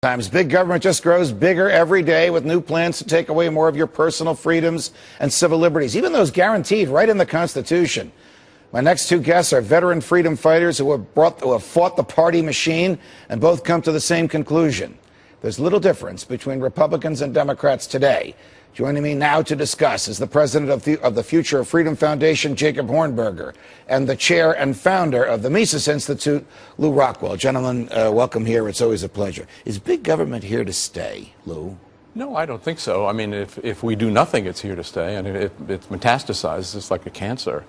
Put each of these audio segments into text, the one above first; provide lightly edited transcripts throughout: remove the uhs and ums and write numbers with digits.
Times. Big government just grows bigger every day with new plans to take away more of your personal freedoms and civil liberties, even those guaranteed right in the Constitution. My next two guests are veteran freedom fighters who have fought the party machine and both come to the same conclusion. There's little difference between Republicans and Democrats today. Joining me now to discuss is the president of the Future of Freedom Foundation, Jacob Hornberger, and the chair and founder of the Mises Institute, Lew Rockwell. Gentlemen, welcome here. It's always a pleasure. Is big government here to stay, Lew? No, I don't think so. I mean, if we do nothing, it's here to stay, and it metastasizes. It's like a cancer.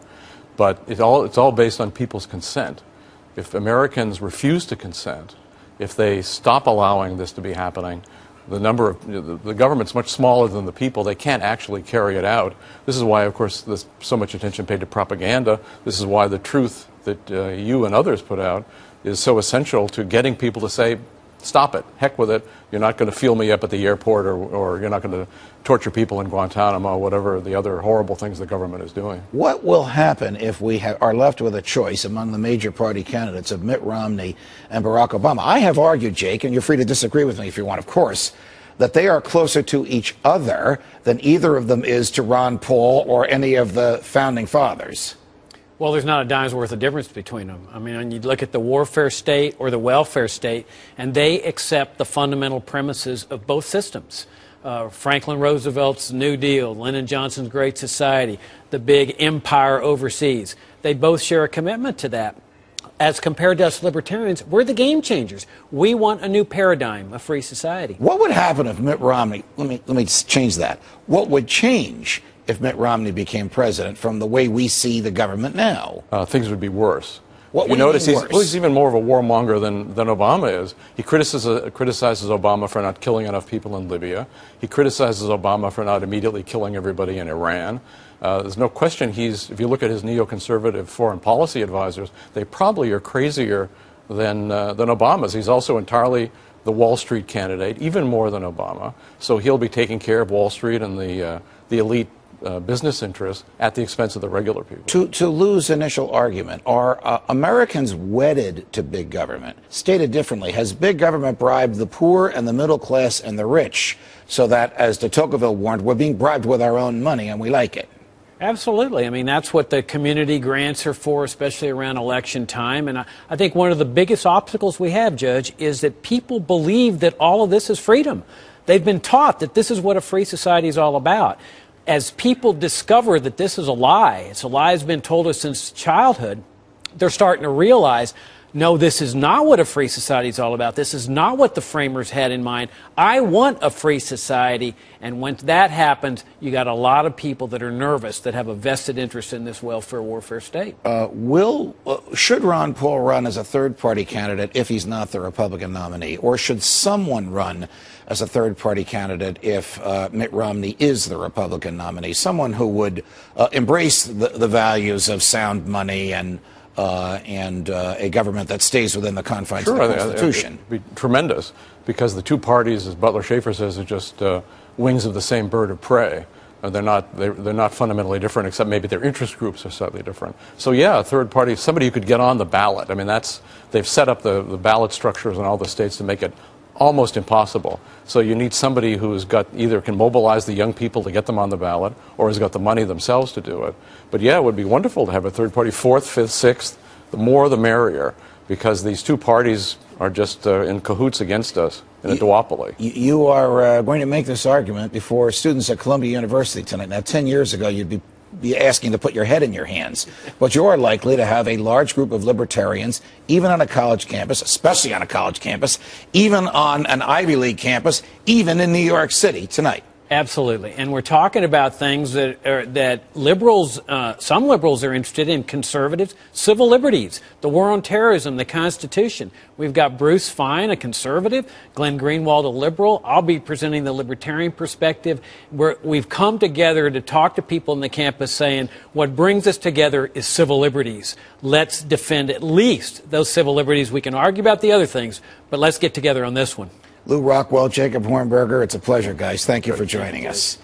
But it's all based on people's consent. If Americans refuse to consent, if they stop allowing this to be happening, the government's much smaller than the people. They can't actually carry it out. This is why, of course, there's so much attention paid to propaganda. This is why the truth that you and others put out is so essential to getting people to say, stop it, heck with it. You're not going to feel me up at the airport, or you're not going to torture people in Guantanamo, whatever the other horrible things the government is doing. What will happen if we are left with a choice among the major party candidates of Mitt Romney and Barack Obama? I have argued, Jake, and you're free to disagree with me if you want, of course, that they are closer to each other than either of them is to Ron Paul or any of the founding fathers. Well, there's not a dime's worth of difference between them. I mean, you look at the warfare state or the welfare state, and they accept the fundamental premises of both systems. Franklin Roosevelt's New Deal, Lyndon Johnson's Great Society, the big empire overseas. They both share a commitment to that. As compared to us libertarians, we're the game changers. We want a new paradigm, a free society. What would happen if Mitt Romney, let me change that. What would change if Mitt Romney became president from the way we see the government now? Things would be worse. What you notice he's even more of a warmonger than Obama is. He criticizes Obama for not killing enough people in Libya. He criticizes Obama for not immediately killing everybody in Iran. There's no question if you look at his neoconservative foreign policy advisors, they probably are crazier than Obama's. He's also entirely the Wall Street candidate, even more than Obama. So he'll be taking care of Wall Street and the elite business interests at the expense of the regular people. To Lew's initial argument, are Americans wedded to big government? Stated differently, has big government bribed the poor and the middle class and the rich so that, as de Tocqueville warned, we're being bribed with our own money and we like it? Absolutely. I mean, that's what the community grants are for, especially around election time. And I think one of the biggest obstacles we have, Judge, is that people believe that all of this is freedom. They've been taught that this is what a free society is all about. As people discover that this is a lie, it's a lie that's been told us since childhood, they're starting to realize, no, this is not what a free society is all about. This is not what the framers had in mind. I want a free society. And when that happens, you got a lot of people that are nervous, that have a vested interest in this welfare warfare state. Should Ron Paul run as a third-party candidate if he's not the Republican nominee? Or should someone run as a third-party candidate if Mitt Romney is the Republican nominee? Someone who would embrace the values of sound money and a government that stays within the confines of the Constitution. It would be tremendous, because the two parties, as Butler Schaefer says, are just wings of the same bird of prey. They're not fundamentally different, except maybe their interest groups are slightly different. So yeah, a third party, somebody who could get on the ballot. I mean, they've set up the ballot structures in all the states to make it almost impossible. So you need somebody who's either can mobilize the young people to get them on the ballot, or has got the money themselves to do it. But yeah, it would be wonderful to have a third party, fourth, fifth, sixth. The more the merrier, because these two parties are just in cahoots against us in a duopoly. You are going to make this argument before students at Columbia University tonight. Now, 10 years ago, you'd be asking to put your head in your hands. But you are likely to have a large group of libertarians, even on a college campus, especially on a college campus, even on an Ivy League campus, even in New York City tonight. Absolutely. And we're talking about things that liberals, some liberals are interested in, conservatives, civil liberties, the war on terrorism, the Constitution. We've got Bruce Fine, a conservative, Glenn Greenwald, a liberal. I'll be presenting the libertarian perspective. We've come together to talk to people on the campus saying, what brings us together is civil liberties. Let's defend at least those civil liberties. We can argue about the other things, but let's get together on this one. Lew Rockwell, Jacob Hornberger, it's a pleasure, guys. Thank you for joining us.